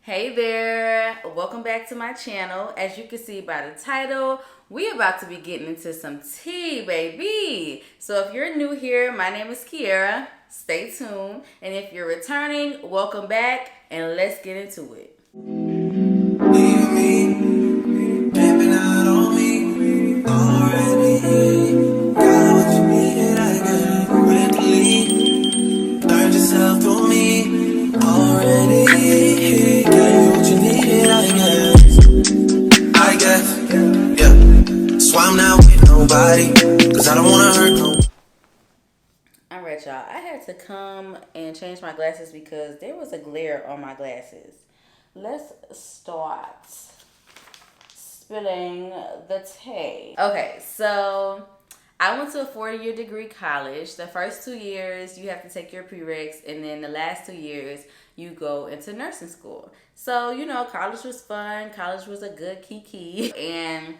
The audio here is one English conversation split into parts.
Hey there, welcome back to my channel. As you can see by the title, we about to be getting into some tea, baby. So if you're new here, my name is Kiera. Stay tuned. And if you're returning, welcome back and let's get into it. Leave me, pimping out on me, already. Got what you needed, I got quickly. Learned yourself to me, already. Got what you needed, I guess, yeah. So I'm not with nobody, cause I don't wanna hurt no. Alright, y'all, I had to come and change my glasses because there was a glare on my glasses. Let's start spilling the tea. Okay, so I went to a 4-year degree college. The first 2 years, you have to take your prereqs, and then the last 2 years, you go into nursing school. So, college was fun. College was a good kiki. And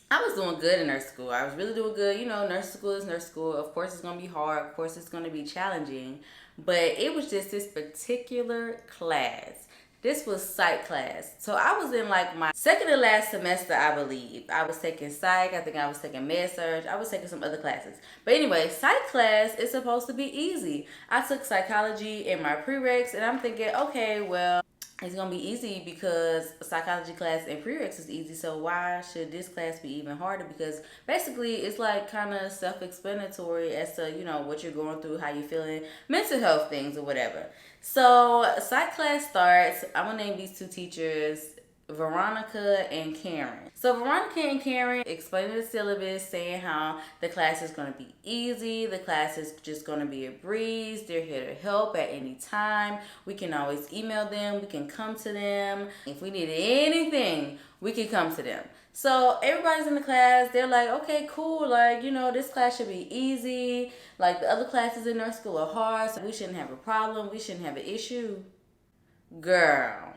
I was doing good in nursing school. I was really doing good. Nursing school is nursing school. Of course, it's going to be hard. Of course, it's going to be challenging. But it was just this particular class. This was psych class. So I was in like my second to last semester, I believe. I was taking psych. I think I was taking med surg. I was taking some other classes. But anyway, psych class is supposed to be easy. I took psychology in my prereqs and I'm thinking, okay, well, it's going to be easy because psychology class and prereqs is easy. So why should this class be even harder? Because basically it's like kind of self-explanatory as to, what you're going through, how you're feeling, mental health things or whatever. So psych class starts. I'm going to name these two teachers Veronica and Karen. So Veronica and Karen explaining the syllabus, saying how the class is going to be easy. The class is just going to be a breeze. They're here to help at any time. We can always email them. We can come to them. If we need anything, we can come to them. So everybody's in the class. They're like, okay, cool. Like, this class should be easy. Like the other classes in our school are hard. So we shouldn't have a problem. We shouldn't have an issue. Girl.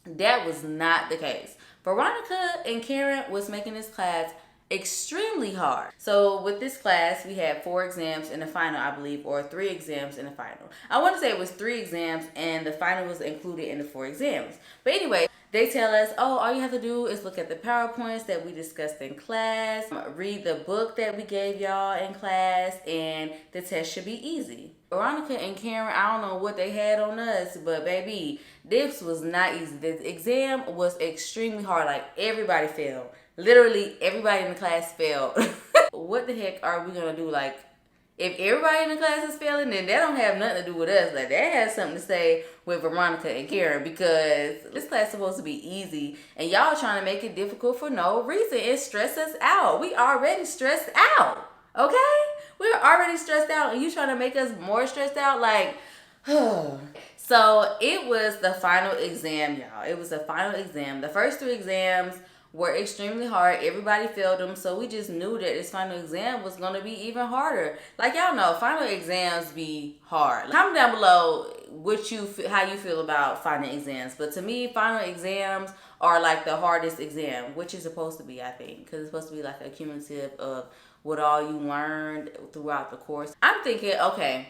That was not the case. Veronica and Karen was making this class extremely hard. So with this class, we had 4 exams in the final, I believe, or 3 exams in the final. I want to say it was 3 exams and the final was included in the 4 exams. But anyway, they tell us, oh, all you have to do is look at the PowerPoints that we discussed in class, read the book that we gave y'all in class, and the test should be easy. Veronica and Karen, I don't know what they had on us, but baby, this was not easy. The exam was extremely hard. Like, everybody failed. Literally, everybody in the class failed. What the heck are we going to do? Like, if everybody in the class is failing, then that don't have nothing to do with us. Like, that has something to say with Veronica and Karen, because this class is supposed to be easy, and y'all trying to make it difficult for no reason. It stress us out. We already stressed out, okay? We're already stressed out, and you trying to make us more stressed out? Like, So it was the final exam, y'all. It was the final exam. The first 3 exams were extremely hard. Everybody failed them, so we just knew that this final exam was going to be even harder. Like, y'all know, final exams be hard. Comment down below how you feel about final exams. But to me, final exams are like the hardest exam, which is supposed to be, I think, because it's supposed to be like a cumulative of what all you learned throughout the course. I'm thinking, okay,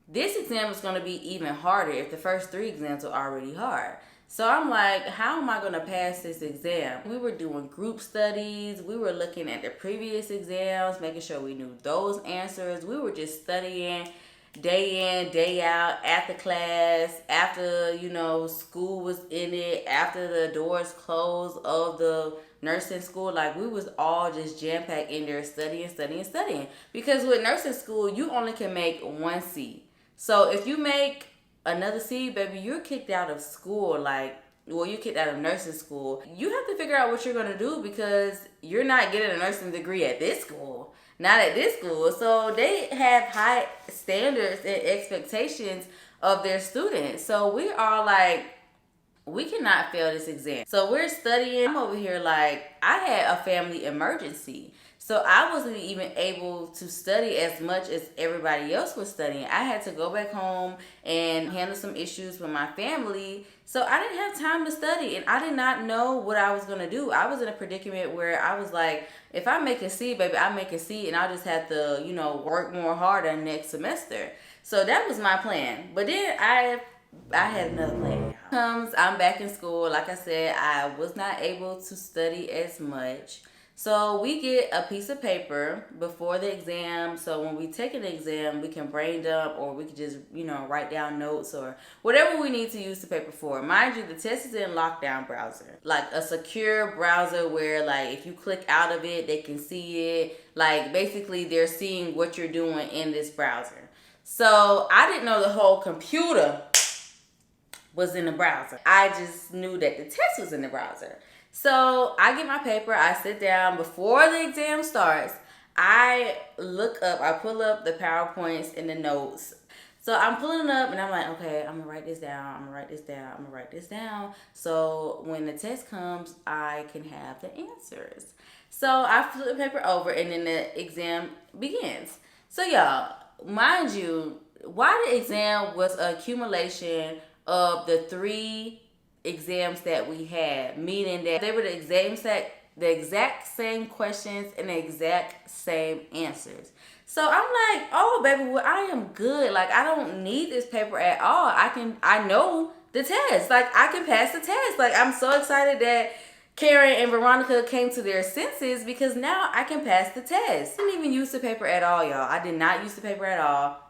this exam is going to be even harder if the first 3 exams are already hard. So I'm like, how am I going to pass this exam? We were doing group studies. We were looking at the previous exams, making sure we knew those answers. We were just studying day in, day out, after class, after, school was in it, after the doors closed of the nursing school. Like, we was all just jam-packed in there studying. Because with nursing school, you only can make 1 C. So if you make another C, baby, you're kicked out of school. You're kicked out of nursing school. You have to figure out what you're going to do, because you're not getting a nursing degree at this school. Not at this school. So they have high standards and expectations of their students. So we are like, we cannot fail this exam. So we're studying. I'm over here like, I had a family emergency. So I wasn't even able to study as much as everybody else was studying. I had to go back home and handle some issues with my family. So I didn't have time to study, and I did not know what I was going to do. I was in a predicament where I was like, if I make a C, baby, I make a C, and I'll just have to, work more harder next semester. So that was my plan. But then I had another plan, y'all. I'm back in school. Like I said, I was not able to study as much. So we get a piece of paper before the exam. So when we take an exam, we can brain dump or we can just, write down notes or whatever we need to use the paper for. Mind you, the test is in lockdown browser. Like a secure browser where like if you click out of it, they can see it. Like basically they're seeing what you're doing in this browser. So I didn't know the whole computer was in the browser. I just knew that the test was in the browser. So I get my paper, I sit down. Before the exam starts, I pull up the PowerPoints and the notes. So I'm pulling up and I'm like, okay, I'm gonna write this down, I'm gonna write this down, I'm gonna write this down. So when the test comes, I can have the answers. So I flip the paper over and then the exam begins. So y'all, mind you, why the exam was an accumulation of the 3 exams that we had, meaning that they were the exact same questions and the exact same answers. So I'm like, oh baby, well I am good. Like I don't need this paper at all. I know the test. Like I can pass the test. Like I'm so excited that Karen and Veronica came to their senses because now I can pass the test. I didn't even use the paper at all, y'all. I did not use the paper at all.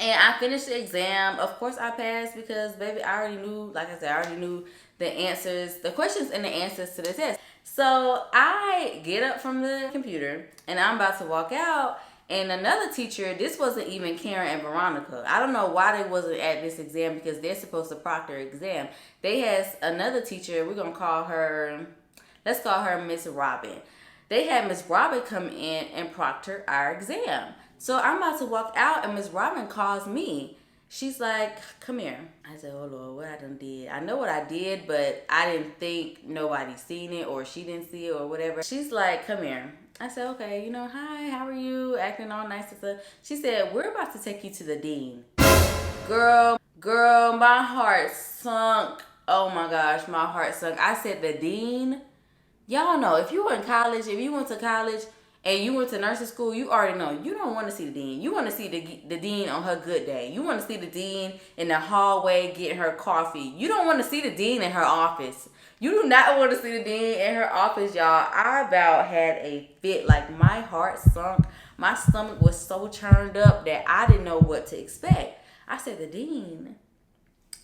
And I finished the exam. Of course I passed because, baby, I already knew, like I said, I already knew the answers, the questions and the answers to the test. So I get up from the computer and I'm about to walk out. And another teacher, this wasn't even Karen and Veronica. I don't know why they wasn't at this exam because they're supposed to proctor exam. They had another teacher, let's call her Miss Robin. They had Miss Robin come in and proctor our exam. So I'm about to walk out and Miss Robin calls me. She's like, come here. I said, oh Lord, what I done did. I know what I did, but I didn't think nobody seen it or she didn't see it or whatever. She's like, come here. I said, okay, hi, how are you? Acting all nice and stuff. She said, we're about to take you to the dean. Girl, my heart sunk. Oh my gosh, my heart sunk. I said, the dean? Y'all know, if you were in college, if you went to college, and you went to nursing school, you already know you don't want to see the dean. You want to see the dean on her good day. You want to see the dean in the hallway getting her coffee. You don't want to see the dean in her office. You do not want to see the dean in her office, y'all. I about had a fit. Like my heart sunk. My stomach was so churned up that I didn't know what to expect. I said, the dean?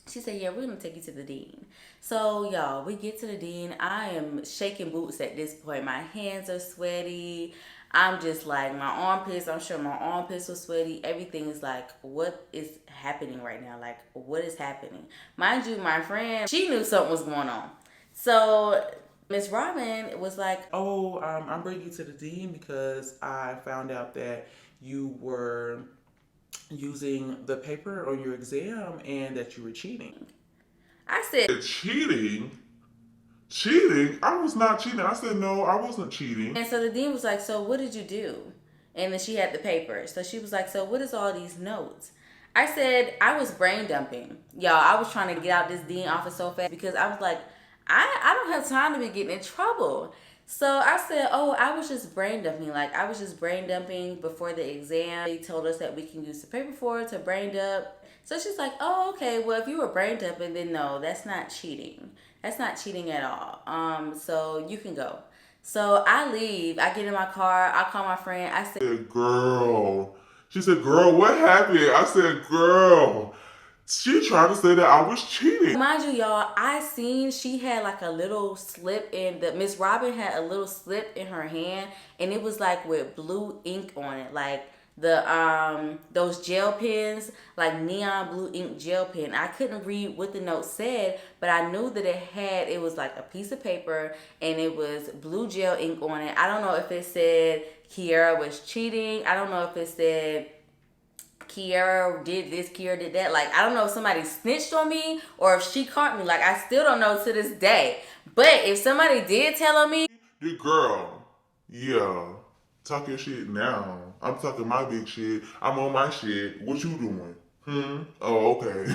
She said, yeah, we're going to take you to the dean. So, y'all, we get to the dean. I am shaking boots at this point. My hands are sweaty. I'm just like, my armpits, I'm sure my armpits were sweaty. Everything is like, what is happening right now? Like, what is happening? Mind you, my friend, she knew something was going on. So, Miss Robin was like, oh, I'm bringing you to the dean because I found out that you were using the paper on your exam and that you were cheating. I said, cheating? Cheating? I was not cheating. I said, no, I wasn't cheating. And so the dean was like, so what did you do? And then she had the paper. So she was like, so what is all these notes? I said, I was brain dumping. Y'all, I was trying to get out this dean office so fast because I was like, I don't have time to be getting in trouble. So I said, oh, I was just brain dumping. Like, I was just brain dumping before the exam. They told us that we can use the paper for it to brain dump. So she's like, oh, okay, well, if you were brain dumping, then no, that's not cheating. That's not cheating at all. So you can go. So I leave. I get in my car. I call my friend. I said, girl. She said, girl, what happened? I said, girl. She tried to say that I was cheating. Mind you, y'all, I seen she had like a little slip in the, Miss Robin had a little slip in her hand and it was like with blue ink on it. Like the, those gel pens, like neon blue ink gel pen. I couldn't read what the note said, but I knew that it was like a piece of paper and it was blue gel ink on it. I don't know if it said Kiera was cheating. I don't know if it said Kiera did this, Kiera did that. Like, I don't know if somebody snitched on me or if she caught me. Like, I still don't know to this day. But if somebody did tell on me. The girl, yeah, talk your shit now. I'm talking my big shit. I'm on my shit. What you doing? Oh, okay.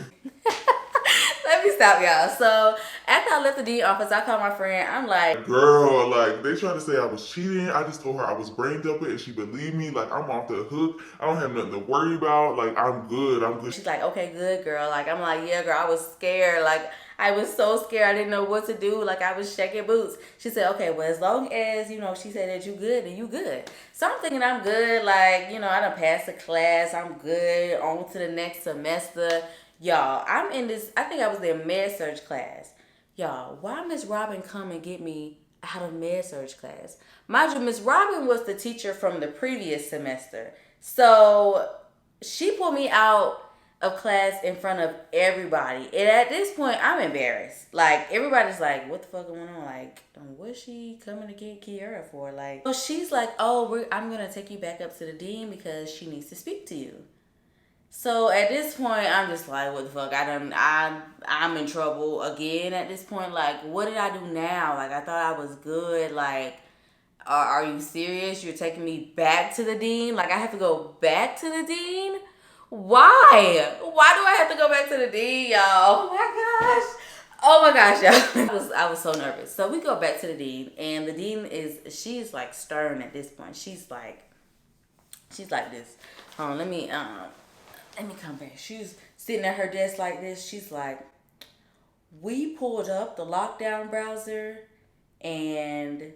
Let me stop, y'all. So after I left the dean office, I called my friend. I'm like, girl, like, they tried to say I was cheating. I just told her I was brain dumping, and she believed me. Like, I'm off the hook. I don't have nothing to worry about. Like, I'm good. I'm good. She's like, okay, good, girl. Like, I'm like, yeah, girl, I was scared. Like, I was so scared. I didn't know what to do. Like, I was shaking boots. She said, okay, well, as long as, you know, she said that you good, then you good. So I'm thinking I'm good. Like, you know, I done passed the class. I'm good. On to the next semester. Y'all, I'm in this, I think I was in med-surg class. Y'all, why Miss Robin come and get me out of med-surg class? Mind you, Miss Robin was the teacher from the previous semester. So she pulled me out of class in front of everybody. And at this point, I'm embarrassed. Like, everybody's like, what the fuck going on? Like, what's she coming to get Kiera for? Like, so she's like, oh, I'm going to take you back up to the dean because she needs to speak to you. So at this point, I'm just like, what the fuck? I'm in trouble again at this point. Like, what did I do now? Like, I thought I was good. Like, are you serious? You're taking me back to the dean? Like, I have to go back to the dean? Why? Why do I have to go back to the dean, y'all? Oh my gosh, y'all. I was so nervous. So we go back to the dean, and the dean she's like stern at this point. She's like this. Hold on, let me come back. She's sitting at her desk like this. She's like, we pulled up the lockdown browser, and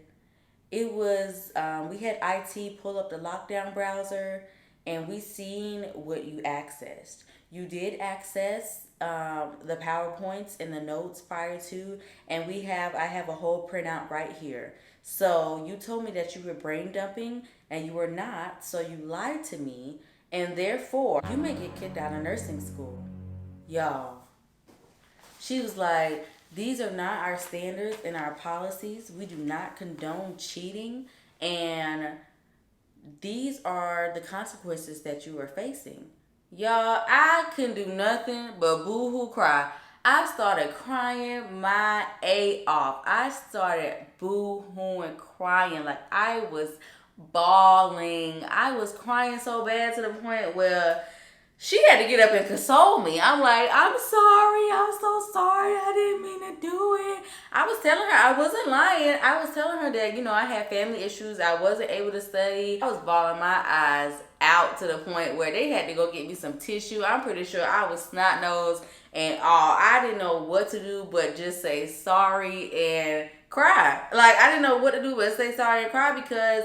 it was, we had IT pull up the lockdown browser, and we seen what you accessed. You did access the PowerPoints and the notes prior to, and I have a whole printout right here. So you told me that you were brain dumping, and you were not, so you lied to me, and therefore, you may get kicked out of nursing school. Y'all. She was like, these are not our standards and our policies. We do not condone cheating. And these are the consequences that you are facing. Y'all, I couldn't do nothing but boo-hoo cry. I started crying my A off. I started boo-hooing crying. Like, I was bawling. I was crying so bad to the point where she had to get up and console me. I'm like, I'm sorry. I'm so sorry. I didn't mean to do it. I was telling her, I wasn't lying. I was telling her that, you know, I had family issues. I wasn't able to study. I was bawling my eyes out to the point where they had to go get me some tissue. I'm pretty sure I was snot nosed and all. I didn't know what to do but just say sorry and cry. Like, I didn't know what to do but say sorry and cry because,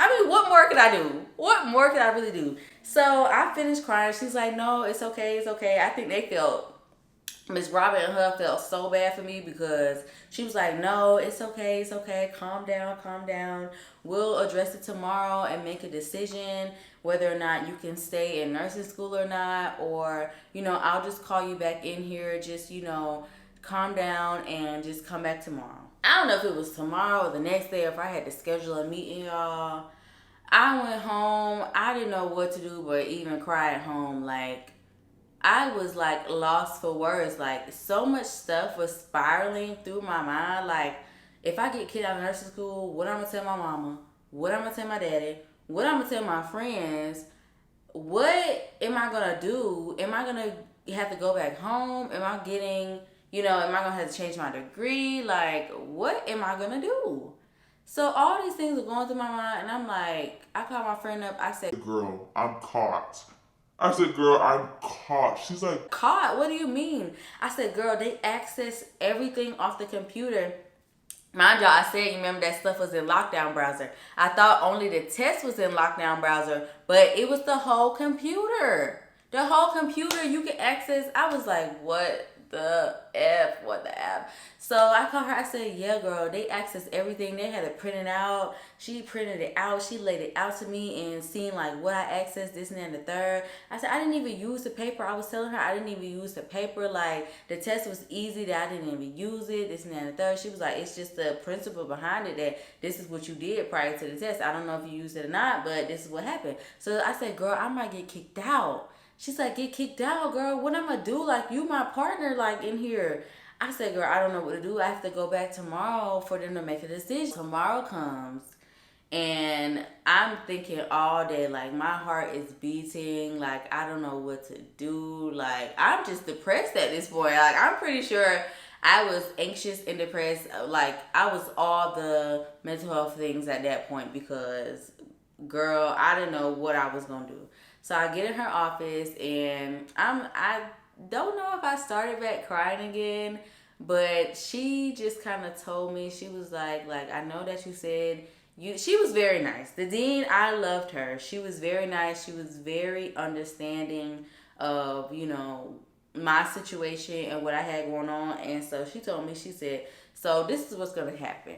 I mean, what more could I do? What more could I really do? So I finished crying. She's like, no, it's okay, it's okay. I think they felt, Miss Robin and her felt so bad for me because she was like, no, it's okay, calm down. We'll address it tomorrow and make a decision whether or not you can stay in nursing school or not, or, you know, I'll just call you back in here, just, you know, calm down and just come back tomorrow. I don't know if it was tomorrow or the next day, if I had to schedule a meeting, y'all. I went home. I didn't know what to do but even cry at home. Like, I was like lost for words. Like, so much stuff was spiraling through my mind. Like, if I get kicked out of nursing school, what I'm gonna tell my mama? What I'm gonna tell my daddy? What I'm gonna tell my friends? What am I gonna do? Am I gonna have to go back home? Am I getting, you know, am I gonna have to change my degree? Like, what am I gonna do? So all these things are going through my mind, and I'm like, I called my friend up. I said, girl, I'm caught. I said, girl, I'm caught. She's like, caught? What do you mean? I said, girl, they access everything off the computer. Mind y'all, I said, you remember that stuff was in lockdown browser. I thought only the test was in lockdown browser, but it was the whole computer. The whole computer you can access. I was like, what the F? What the F? So I called her. I said, yeah, girl, they access everything. They had it printed out. She printed it out. She laid it out to me and seen like what I accessed, this and that and the third. I said, I didn't even use the paper. I was telling her I didn't even use the paper. Like, the test was easy that I didn't even use it, this and that and the third. She was like, it's just the principle behind it that this is what you did prior to the test. I don't know if you used it or not, but this is what happened. So I said, girl, I might get kicked out. She's like, get kicked out, girl. What am I gonna do? Like, you my partner, like, in here. I said, girl, I don't know what to do. I have to go back tomorrow for them to make a decision. Tomorrow comes, and I'm thinking all day, like, my heart is beating. Like, I don't know what to do. Like, I'm just depressed at this point. Like, I'm pretty sure I was anxious and depressed. Like, I was all the mental health things at that point because, girl, I didn't know what I was going to do. So I get in her office and I don't know if I started back crying again, but she just kind of told me, she was like, I know that you said she was very nice. The dean, I loved her. She was very nice. She was very understanding of, you know, my situation and what I had going on. And so she told me, she said, so this is what's going to happen.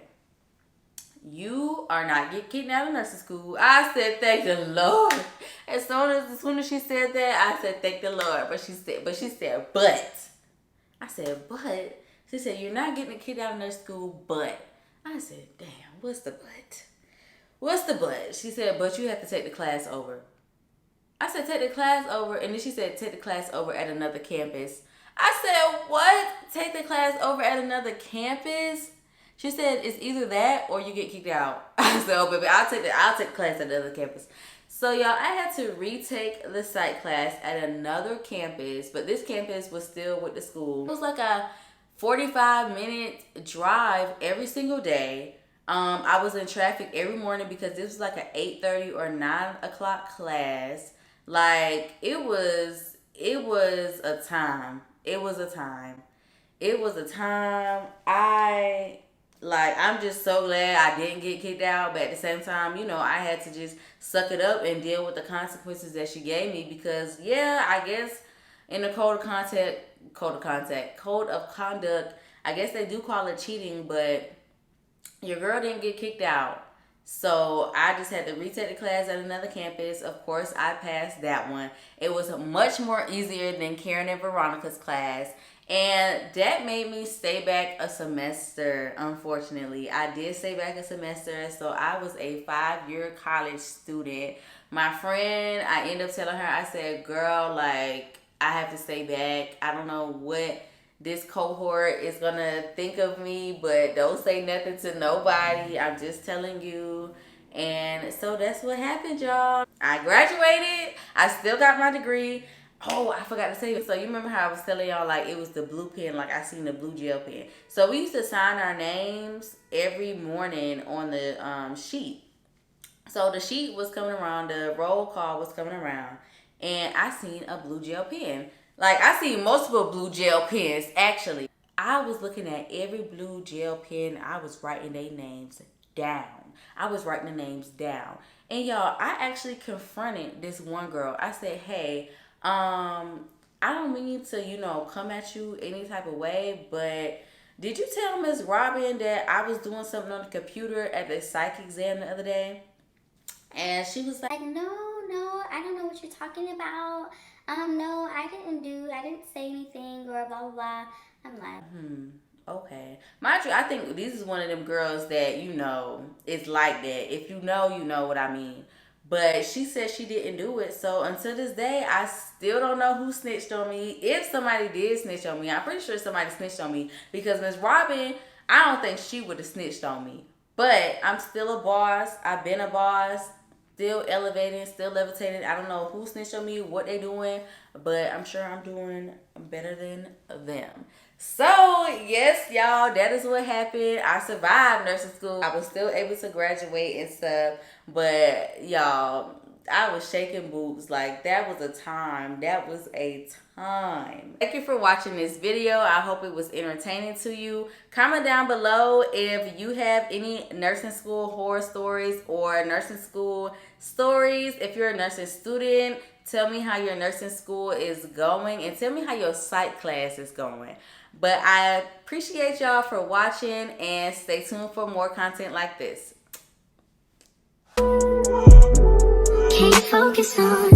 You are not getting kicked out of nursing school. I said, thank the Lord. As soon as she said that, I said, thank the Lord. But she said, but. I said, but. She said, you're not getting kicked out of nursing school, but. I said, damn, what's the but? What's the but? She said, but you have to take the class over. I said, take the class over. And then she said, take the class over at another campus. I said, what? Take the class over at another campus? She said, it's either that or you get kicked out. I said, oh, baby, I'll take the class at another campus. So, y'all, I had to retake the psych class at another campus. But this campus was still with the school. It was like a 45-minute drive every single day. I was in traffic every morning because this was like an 8:30 or 9 o'clock class. Like, it was a time. It was a time. I'm just so glad I didn't get kicked out. But at the same time, you know, I had to just suck it up and deal with the consequences that she gave me. Because, yeah, I guess in the code of conduct, I guess they do call it cheating, but your girl didn't get kicked out. So I just had to retake the class at another campus. Of course, I passed that one. It was much more easier than Karen and Veronica's class. And that made me stay back a semester, unfortunately. I did stay back a semester, so I was a 5-year college student. My friend, I ended up telling her, I said, girl, like, I have to stay back. I don't know what this cohort is going to think of me, but don't say nothing to nobody. I'm just telling you. And so that's what happened, y'all. I graduated. I still got my degree. Oh, I forgot to tell you. So you remember how I was telling y'all, like, it was the blue pen, like I seen the blue gel pen. So we used to sign our names every morning on the sheet. So the sheet was coming around, the roll call was coming around, and I seen a blue gel pen. Like, I seen multiple blue gel pens, actually. I was looking at every blue gel pen. I was writing their names down. And y'all, I actually confronted this one girl. I said, hey, I don't mean to, you know, come at you any type of way, but did you tell Miss Robin that I was doing something on the computer at the psych exam the other day? And she was like, no, I don't know what you're talking about. No, I didn't say anything or blah, blah, blah. I'm like, okay. Mind you, I think this is one of them girls that, you know, is like that. If you know what I mean. But she said she didn't do it. So until this day, I still don't know who snitched on me. If somebody did snitch on me, I'm pretty sure somebody snitched on me. Because Miss Robin, I don't think she would have snitched on me. But I'm still a boss. I've been a boss. Still elevating, still levitating. I don't know who snitched on me, what they doing, but I'm sure I'm doing better than them. So, yes, y'all, that is what happened. I survived nursing school. I was still able to graduate and stuff, but y'all, I was shaking boots. Like, that was a time. Thank you for watching this video. I hope it was entertaining to you. Comment down below if you have any nursing school horror stories or nursing school stories. If you're a nursing student, tell me how your nursing school is going and tell me how your psych class is going. But I appreciate y'all for watching and stay tuned for more content like this. can't focus on